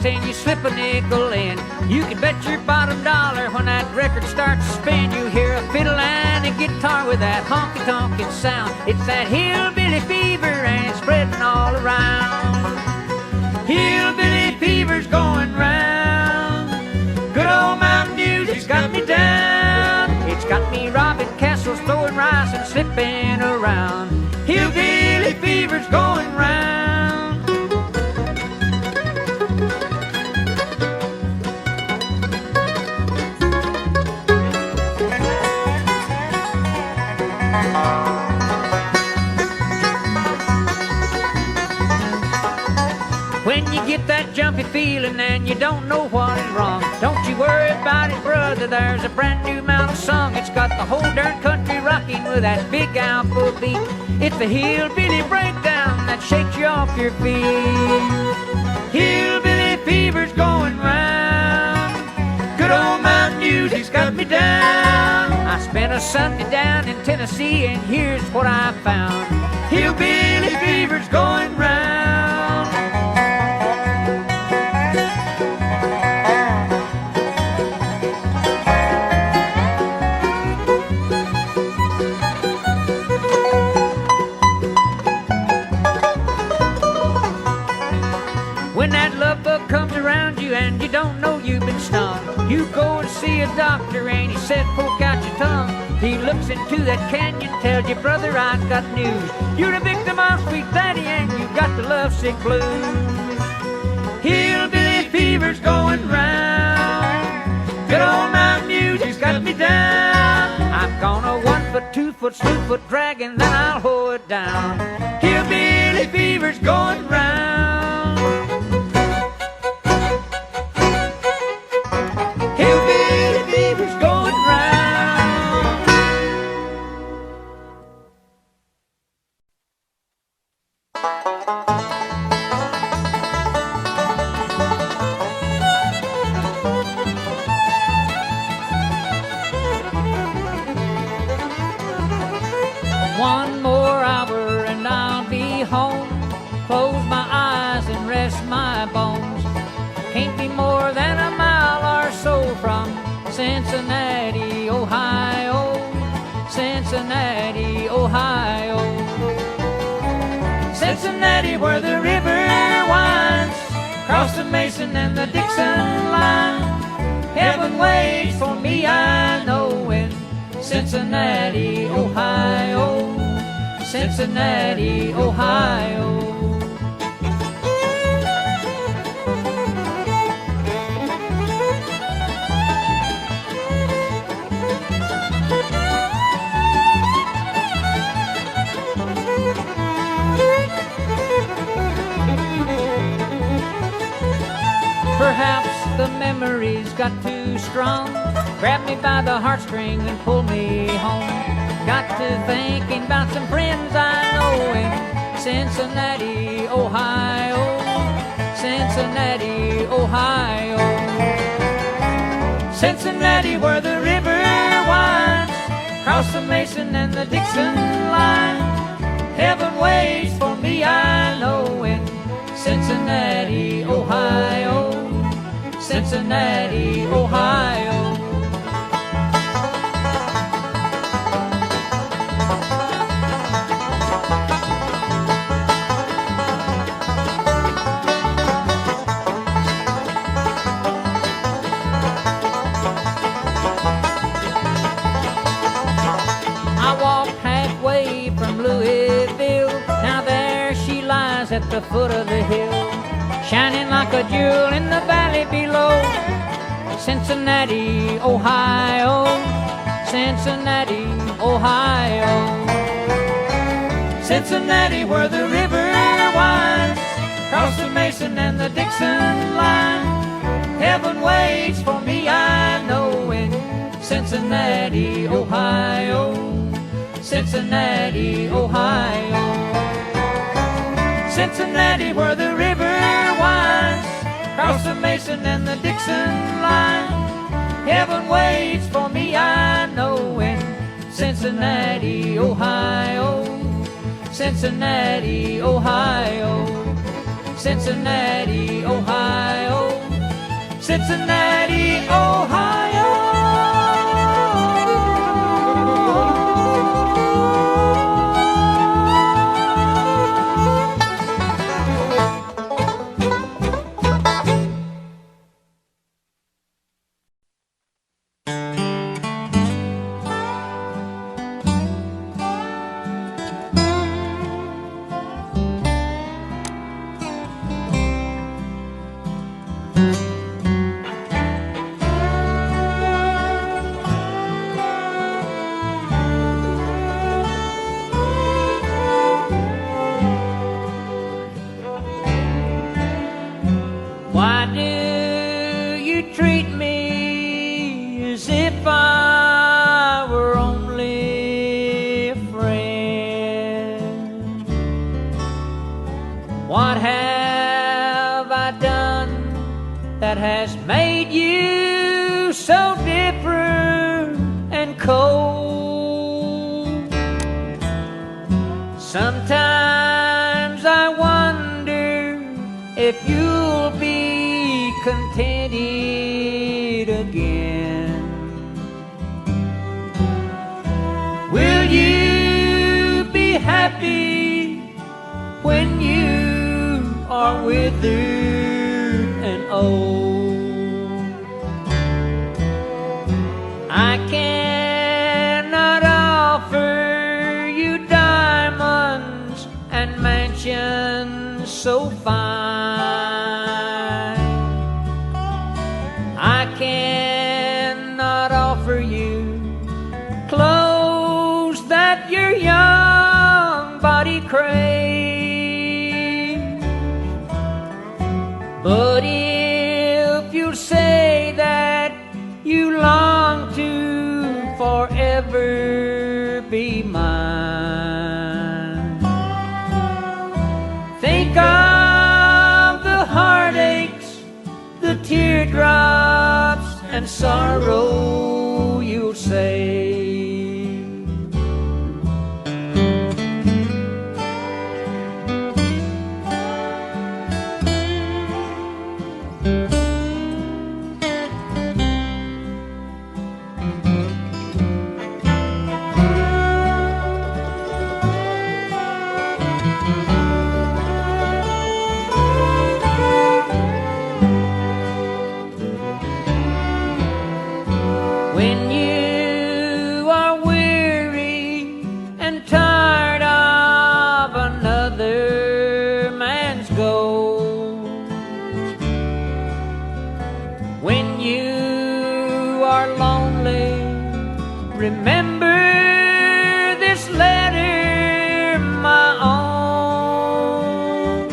box and you slip a nickel in. You can bet your bottom dollar when that record starts to spin, you hear a fiddle and a guitar with that honky-tonkin' sound. It's that hillbilly fever and it's spreading all around. Hillbilly fever's going round. Good old mountain music's got me down. It's got me robbing castles, throwing rice and slipping around. Hillbilly fever's going round. When you get that jumpy feeling and you don't know what is wrong, don't you worry about it, brother, there's a brand new mountain song. It's got the whole darn country rocking with that big alpha beat. It's the hillbilly breakdown that shakes you off your feet. Hillbilly fever's going round. Good old mountain music's got me down. I spent a Sunday down in Tennessee and here's what I found. Hillbilly fever's going round. And you don't know you've been stung, you go and see a doctor and he said poke out your tongue. He looks into that canyon, tells you, brother, I got news. You're a victim of sweet daddy and you got the lovesick blues. Hillbilly fever's going round. Good old mountain music's got me down. I'm gonna 1 foot, 2 foot, slew foot drag and then I'll hoe it down. Hillbilly fever's going round. One more hour and I'll be home. Close my eyes and rest my bones. Can't be more than a mile or so from Cincinnati, Ohio. Cincinnati, Ohio. Cincinnati, where the river winds across the Mason and the Dixon line. Heaven waits for me, I know, in Cincinnati, Ohio. Cincinnati, Ohio. Perhaps the memories got too strong, grabbed me by the heartstrings and pulled me home. Got to thinking about some friends I know in Cincinnati, Ohio. Cincinnati, Ohio. Cincinnati, where the river winds across the Mason and the Dixon line. Heaven waits for me, I know, in Cincinnati, Ohio. Cincinnati, Ohio. I walked halfway from Louisville. Now there she lies at the foot of the hill, shining like a jewel in the valley below. Cincinnati, Ohio. Cincinnati, Ohio. Cincinnati, where the river winds across the Mason and the Dixon line. Heaven waits for me, I know, in Cincinnati, Ohio. Cincinnati, Ohio. Cincinnati, where the river winds across the Mason and the Dixon line. Heaven waits for me, I know, in Cincinnati, Ohio. Cincinnati, Ohio. Cincinnati, Ohio. you treat me as if I were only a friend. What have I done that has made you so different and cold? Sometimes I wonder if you'll be contented again. Will you be happy when you are withered and old? I cannot offer you diamonds and mansions so fine. I cannot offer you clothes that your young body craves. But if you'll say that you long to forever be mine, think of the heartaches, the teardrops and sorrow you'll save. When you are weary and tired of another man's gold, when you are lonely, remember this letter, my own.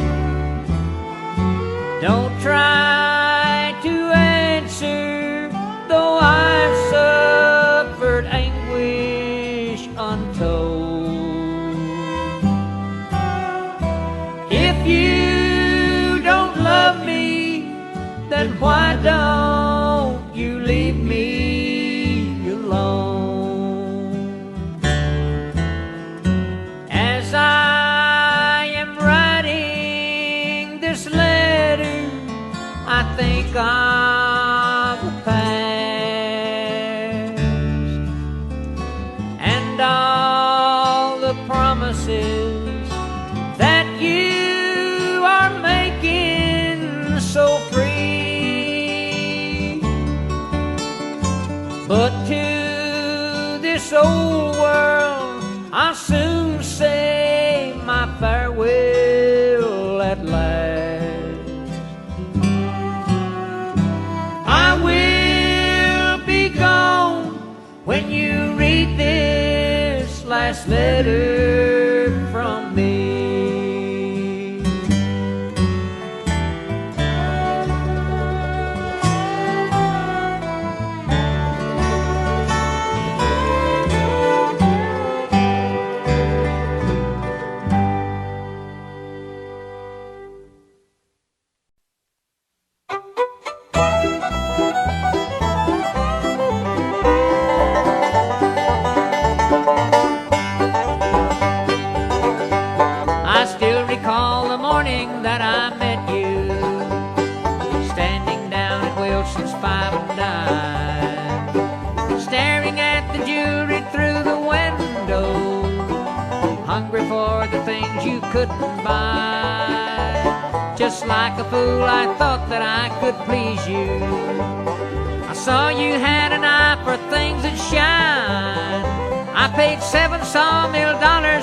Don't try to answer, though I've suffered anguish untold. If you don't love me, then why don't you leave me alone? As I am writing this letter, I think of the past and all the promises that you are making so free. But to this old world I'll soon say my farewell at last. I will be gone when you read this last letter from me. I still recall the morning that I met you, standing down at Wilson's 5 and Dime, staring at the jewelry through the window, hungry for the things you couldn't buy. Just like a fool, I thought that I could please you. I saw you had an eye for things that shine. I paid $7 sawmill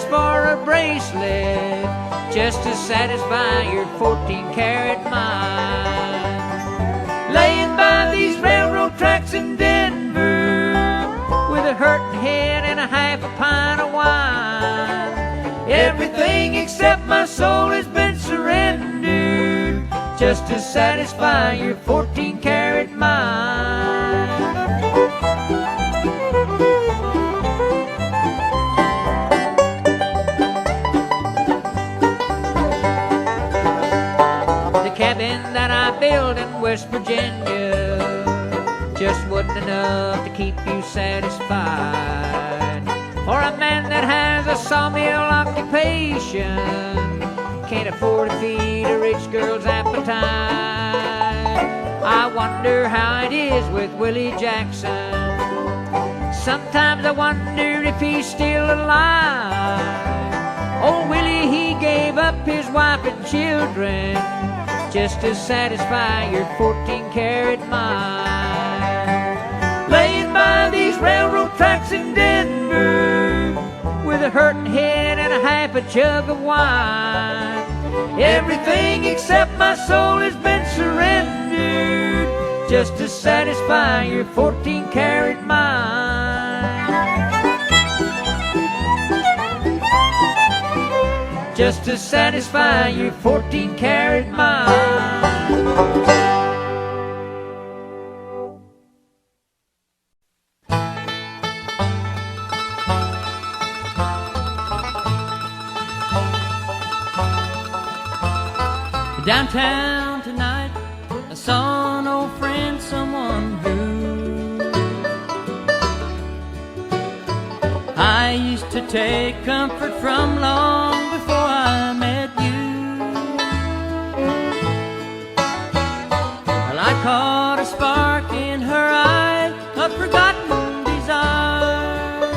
for a bracelet just to satisfy your 14-carat mind. Laying by these railroad tracks in Denver with a hurting head and a half a pint of wine. Everything except my soul has been surrendered just to satisfy your 14-carat mind. Virginia just wasn't enough to keep you satisfied. For a man that has a sawmill occupation can't afford to feed a rich girl's appetite. I wonder how it is with Willie Jackson. Sometimes I wonder if he's still alive. Old Willie, he gave up his wife and children just to satisfy your 14-carat mind. Laying by these railroad tracks in Denver with a hurting head and a half a jug of wine. Everything except my soul has been surrendered just to satisfy your 14-carat mind. Just to satisfy your 14-carat mind. Downtown tonight, I saw an old friend, someone who I used to take comfort from long before I met you. Well, I caught a spark in her eye, a forgotten desire.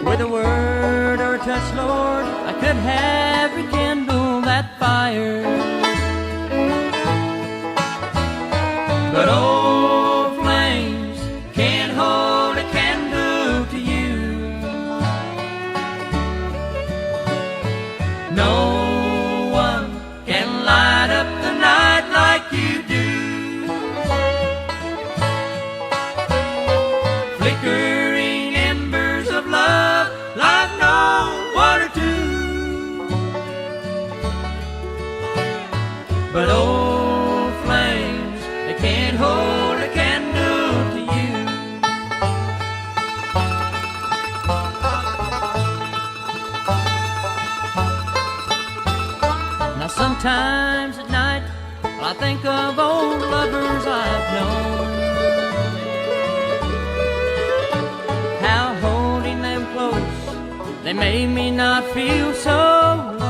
With a word or a touch, Lord, I could have rekindled that fire. But old flames can't hold a candle to you. No one can light up the night like you do. Flickering embers of love like no water to. But old flames, they can't hold a candle to you. Now sometimes at night, I think of old lovers I've known, how holding them close, they made me not feel so alone.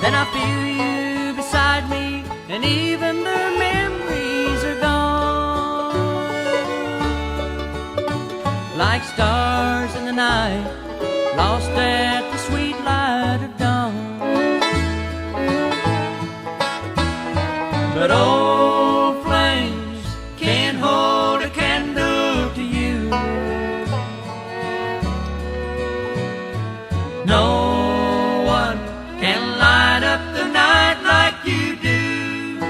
Then I feel you beside me, and even their memories are gone. Like stars in the night, lost at the sweet light of dawn. But old flames can't hold a candle to you. No one can light up the night like you do.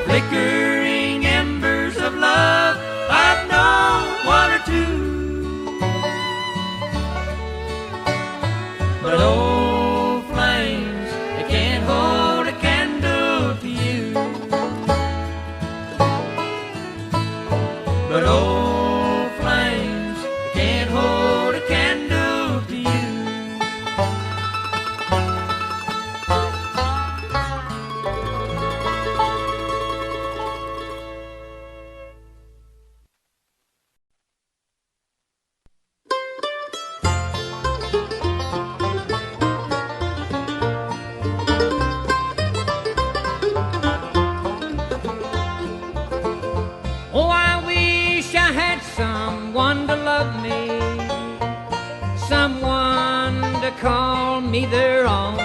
Flickering embers of love, I've known one or two. But old flames, they can't hold a candle to you. But old flames, they can't hold a candle to you. Oh, I wish I had someone to love me, someone to call me their own.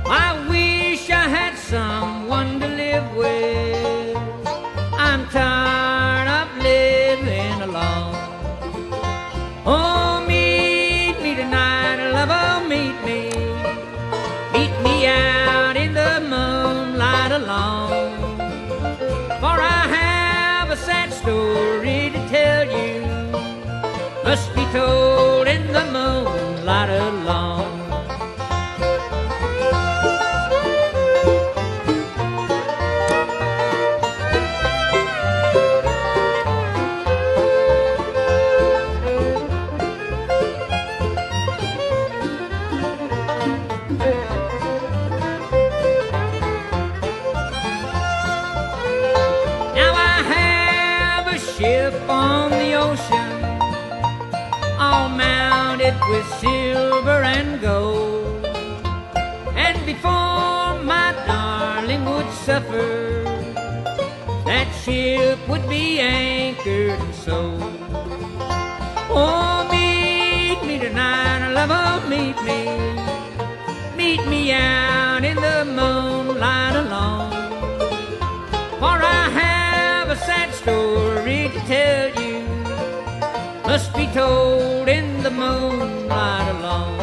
I wish I had someone to live with. I'm tired of living alone. Oh, meet me tonight, love, oh, meet me. Meet me out in the moonlight alone. For I have a sad story to tell you, must be told in the moonlight alone. with silver and gold. And before my darling would suffer, that ship would be anchored and sold. Oh, meet me tonight, lover, meet me. Meet me out in the moonlight alone. For I have a sad story to tell you, must be told in the moonlight alone.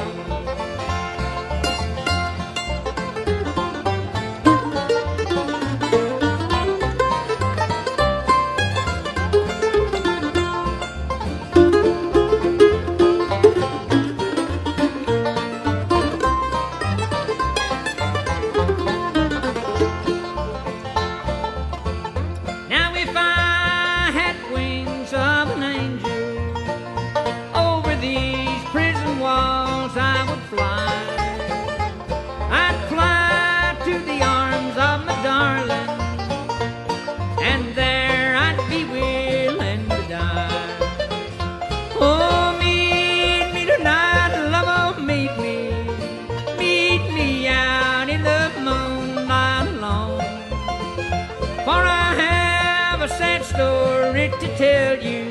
To tell you,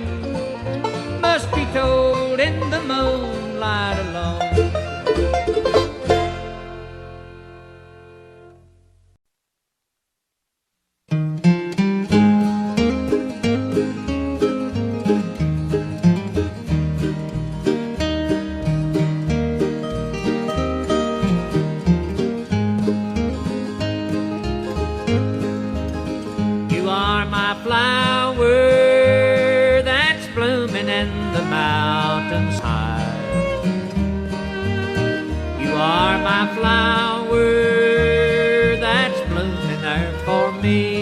must be told in the moonlight alone. You are my flower in the mountains high. You are my flower that's blooming there for me.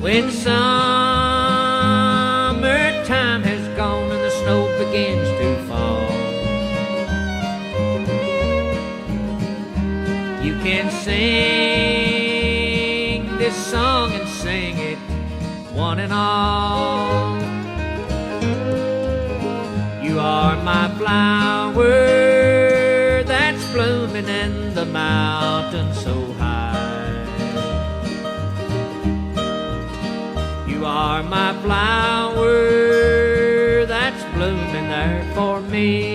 When summertime has gone and the snow begins to fall, you can sing this song and sing it one and all. You are my flower that's blooming in the mountains so high. You are my flower that's blooming there for me.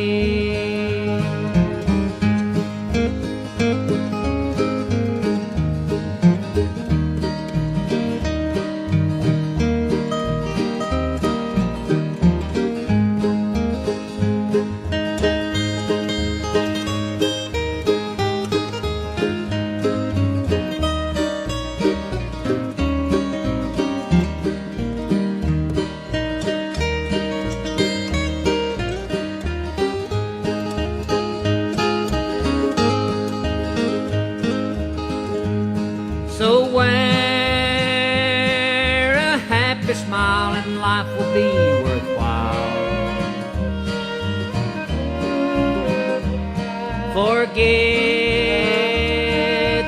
So wear a happy smile and life will be worthwhile. Forget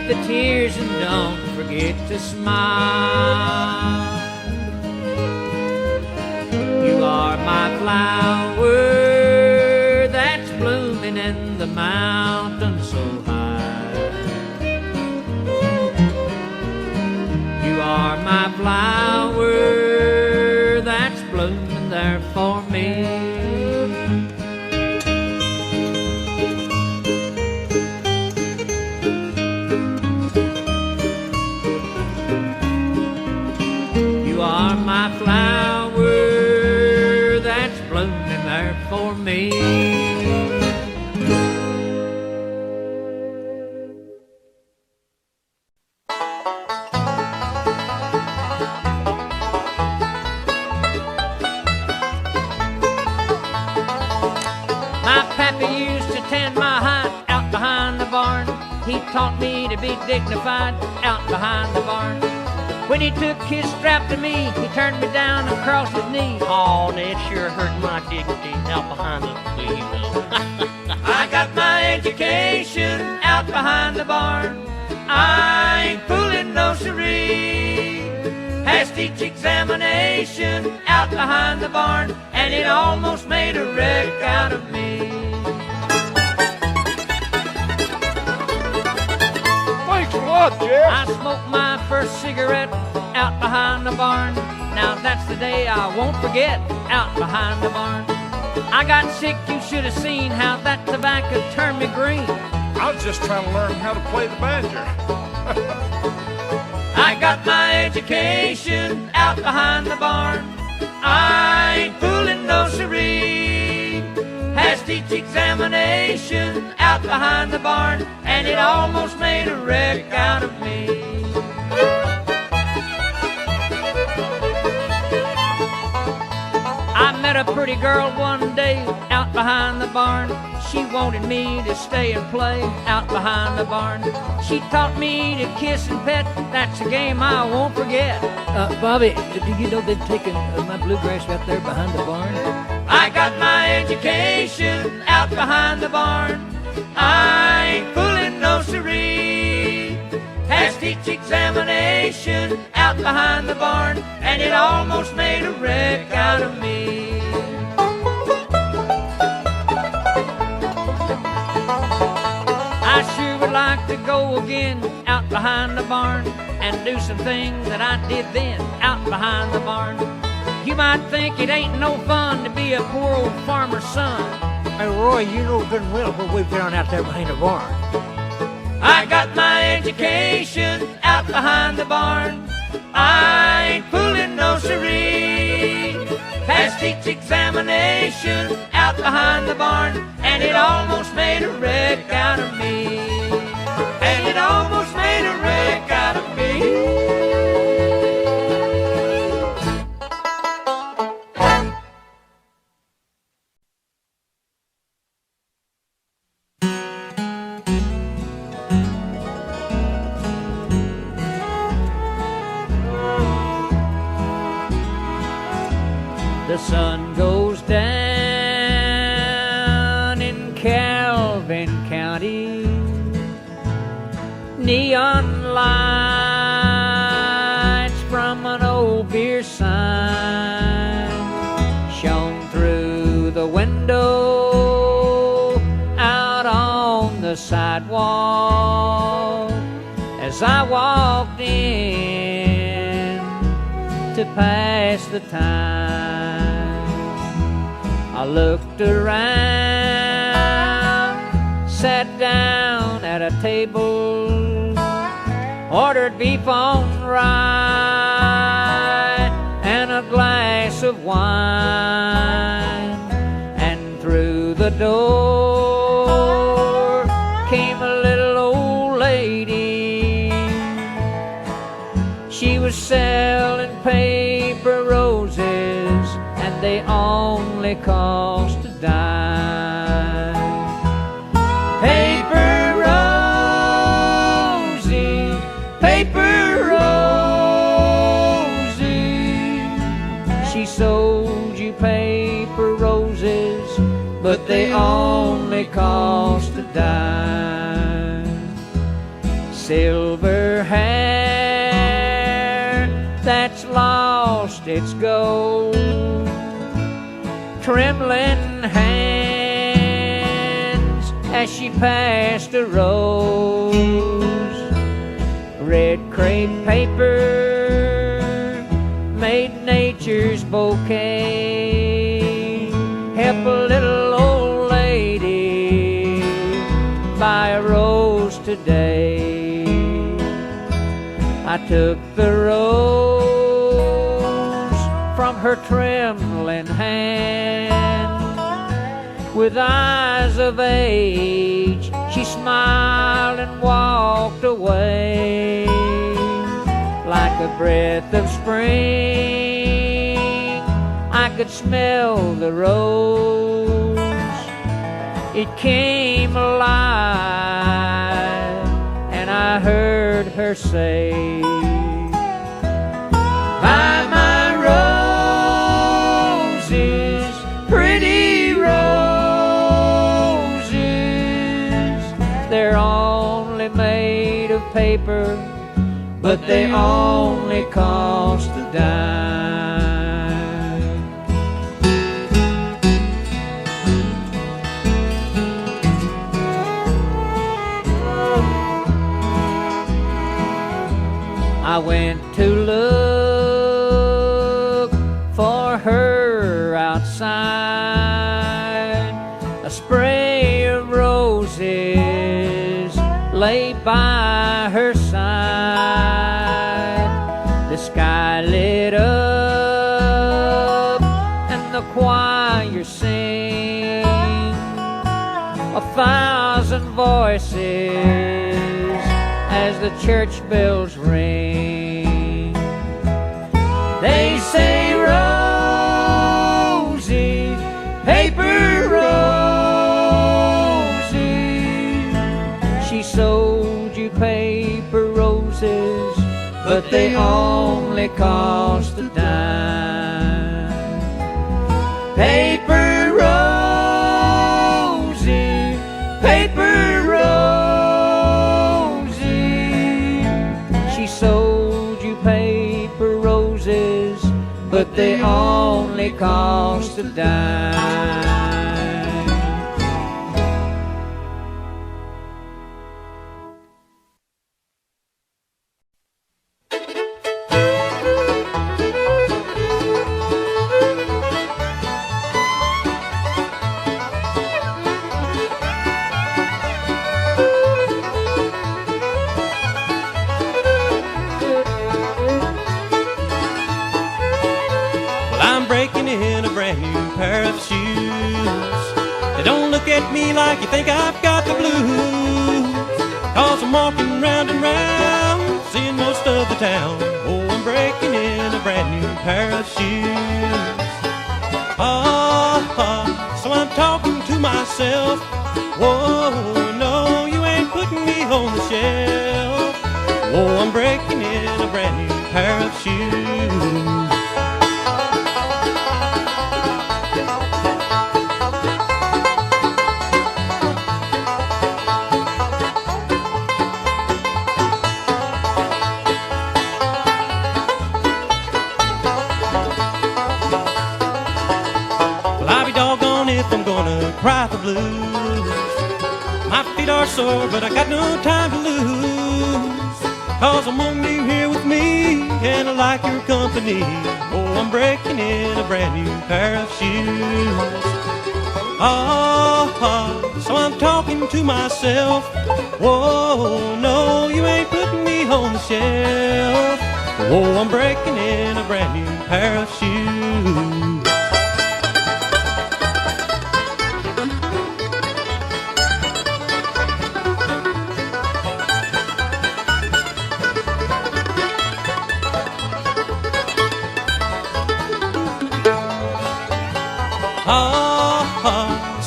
the tears and don't forget to smile. You are my flower that's blooming in the mountains so high. You are my flower that's blooming there for me. You are my flower that's blooming there for me. He taught me to be dignified out behind the barn. When he took his strap to me, he turned me down and crossed his knee. Oh, that sure hurt my dignity out behind the wheel. I got my education out behind the barn. I ain't fooling no siree. Passed each examination out behind the barn, and it almost made a wreck out of me. Thanks a lot, Jeff. I smoked my first cigarette out behind the barn. Now that's the day I won't forget, out behind the barn. I got sick, you should have seen how that tobacco turned me green. I was just trying to learn how to play the banjo. I got my education out behind the barn. I ain't fooling no siree. Passed each examination out behind the barn, and it almost made a wreck out of me. I met a pretty girl one day out behind the barn. She wanted me to stay and play out behind the barn. She taught me to kiss and pet. That's a game I won't forget. Bobby, do you know they've taken my bluegrass right there behind the barn? I got my education out behind the barn. I ain't fooling no siree. Passed each examination out behind the barn, and it almost made a wreck out of me. I sure would like to go again out behind the barn and do some things that I did then out behind the barn. You might think it ain't no fun to be a poor old farmer's son. Hey, Roy, you know good and well what we've done out there behind the barn. I got my education out behind the barn. I ain't fooling no siree. Passed each examination out behind the barn, and it almost made a wreck out of me. And it almost made a wreck out of me. The sun goes down in Calvin County. Neon lights from an old beer sign shone through the window out on the sidewalk as I walked in to pass the time. I looked around, sat down at a table, ordered beef on rye and a glass of wine, and through the door came a little old lady. She was selling paper roses, and they only cost a dime. Paper Rosie, Paper Rosie, she sold you paper roses, but they only cost a dime. Silver hair that's lost its gold, trembling hands as she passed a rose. Red crepe paper made nature's bouquet. Help a little old lady buy a rose today. I took the rose from her trembling hand. With eyes of age, she smiled and walked away. Like a breath of spring, I could smell the rose. It came alive, and I heard her say, paper, but they only cost a dime. I went to look for her outside. A spray of roses lay by her side. The sky lit up and the choir sang 1,000 voices as the church bells ring. They say, Rosie, paper Rosie, she sold you paper roses, but they only cost a dime. Paper Rosie, paper Rosie, she sold you paper roses, but they only cost a dime. At me like you think I've got the blues, 'cause I'm walking round and round, seeing most of the town. Oh, I'm breaking in a brand new pair of shoes. So I'm talking to myself, whoa, no, you ain't putting me on the shelf. Oh, I'm breaking in a brand new pair of shoes. Cry the blues. My feet are sore, but I got no time to lose, 'cause I'm wanting you here with me, and I like your company. Oh, I'm breaking in a brand new pair of shoes. So I'm talking to myself, whoa, no, you ain't putting me on the shelf. Oh, I'm breaking in a brand new pair of shoes.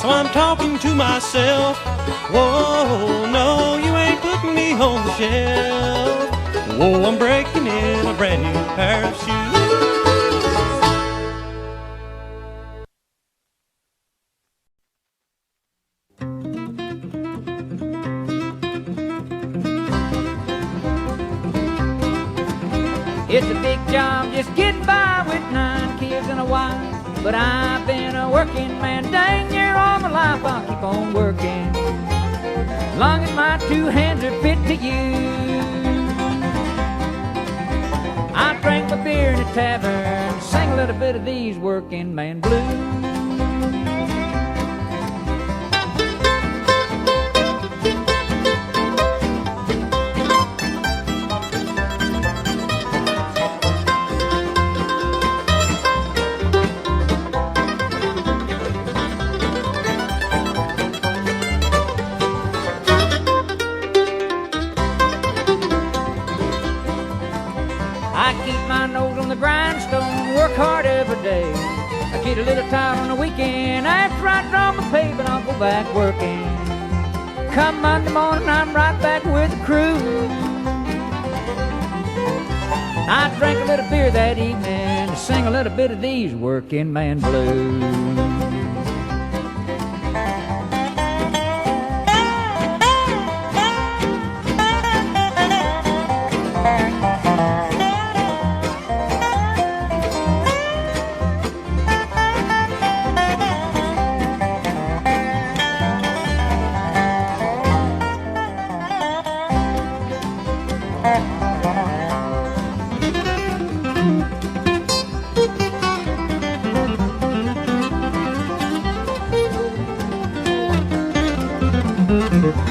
So I'm talking to myself, whoa, no, you ain't putting me on the shelf. Whoa, I'm breaking in a brand new pair of shoes. It's a big job just getting by with 9 kids and a wife, but I've been a working man dang near all my life. I'll keep on working as long as my 2 hands are fit to use. I drank my beer in a tavern, sang a little bit of these working man blues. Grindstone, work hard every day. I get a little tired on the weekend. After I draw my pay, but I'll go back working. Come Monday morning, I'm right back with the crew. I drank a little beer that evening, sang a little bit of these working man blues. Sometimes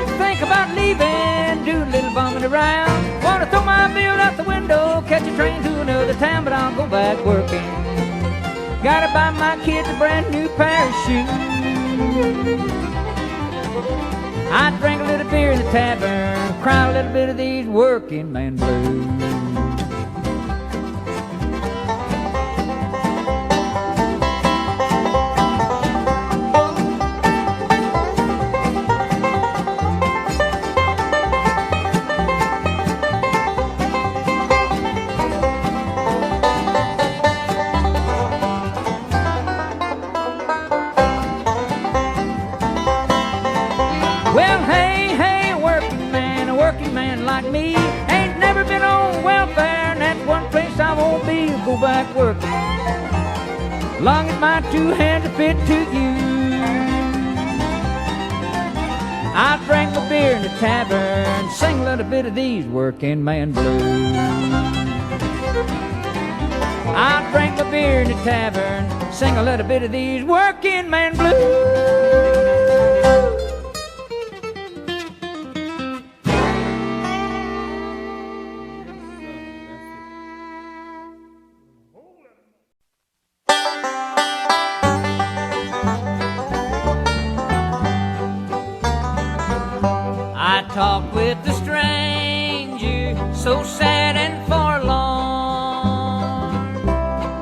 I think about leaving, do a little bumming around. Wanna throw my bill out the window, catch a train to another town, but I'll go back working. Gotta buy my kids a brand new pair of shoes. I drink a little beer in the tavern, cry a little bit of these working man blues. Go back working, long as my two hands are fit to use. I drank my beer in the tavern, sing a little bit of these working man blues. I drank my beer in the tavern, sing a little bit of these working man blues. Talk with the stranger, so sad and forlorn.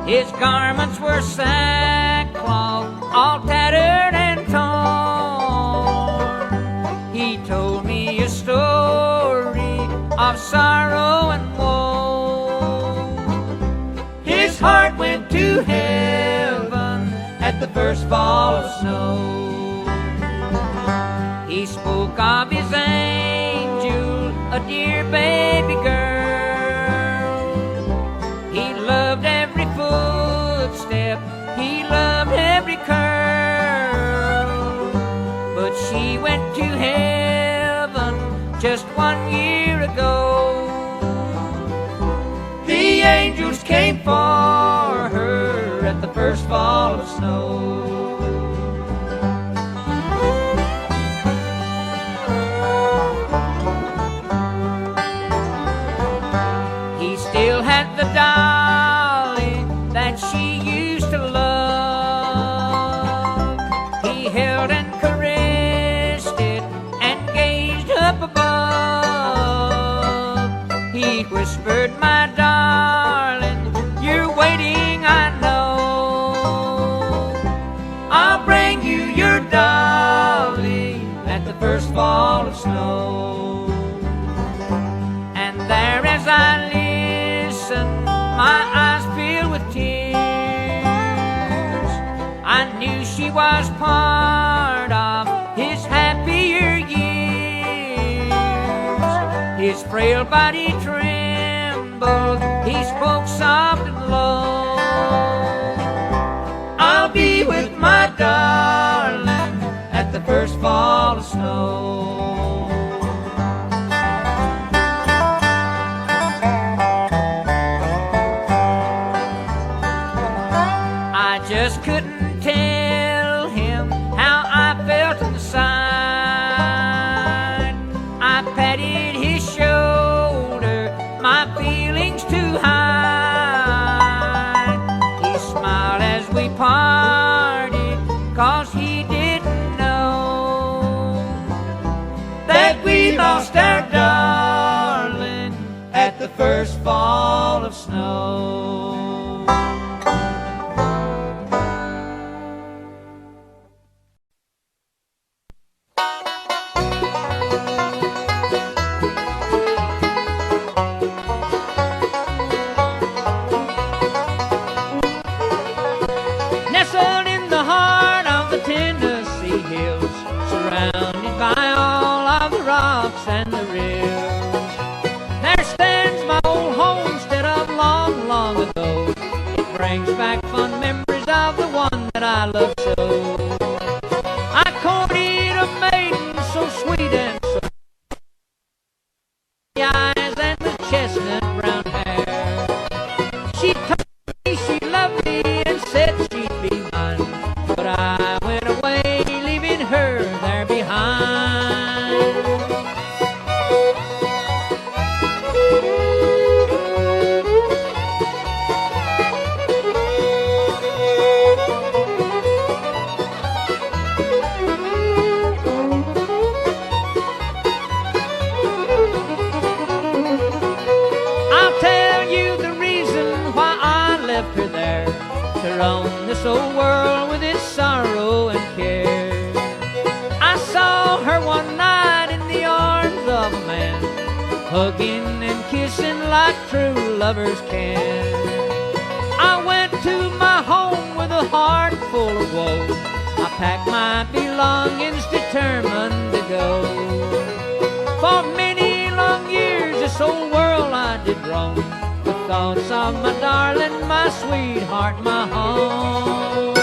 His garments were sackcloth, all tattered and torn. He told me a story of sorrow and woe. His heart went to heaven at the first fall of snow. He spoke of his angel, a dear baby girl. He loved every footstep, he loved every curl. But she went to heaven just 1 year ago. The angels came for her at the first fall of snow. The dolly that she used to love, he held and caressed it and gazed up above. He whispered, my darling, you're waiting, I know. I'll bring you your dolly at the first fall of snow. And there as I my eyes filled with tears, I knew she was part of his happier years. His frail body trembled, he spoke soft and low. I'll be with my darling at the first fall of snow. Just couldn't tell him how I felt inside. I patted his shoulder, my feelings to hide. He smiled as we parted, 'cause he didn't know that we lost our darling at the first fall of snow. And the rills, there stands my old homestead of long, long ago. It brings back fond memories of the one that I love so. I courted a maiden so sweet and so wandered on this old world with its sorrow and care. I saw her one night in the arms of a man, hugging and kissing like true lovers can. I went to my home with a heart full of woe. I packed my belongings determined to go. For many long years this old world I did roam, with thoughts of my darling, my sweetheart, my home.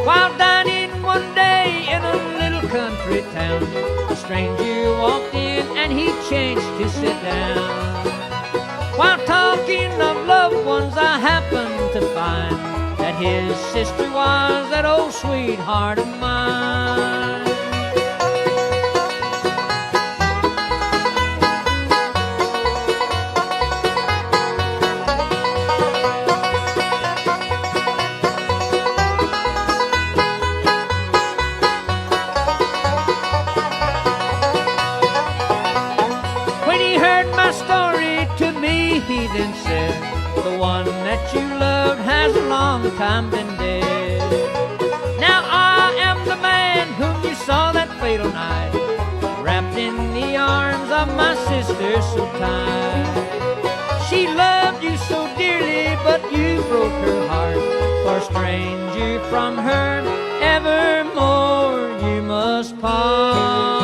While dining one day in a little country town, a stranger walked in and he changed to sit down. While talking of loved ones, I happened to find that his sister was that old sweetheart of mine. He then said, the one that you loved has a long time been dead. Now I am the man whom you saw that fatal night, wrapped in the arms of my sister so tight. She loved you so dearly, but you broke her heart. For stranger from her, evermore you must part.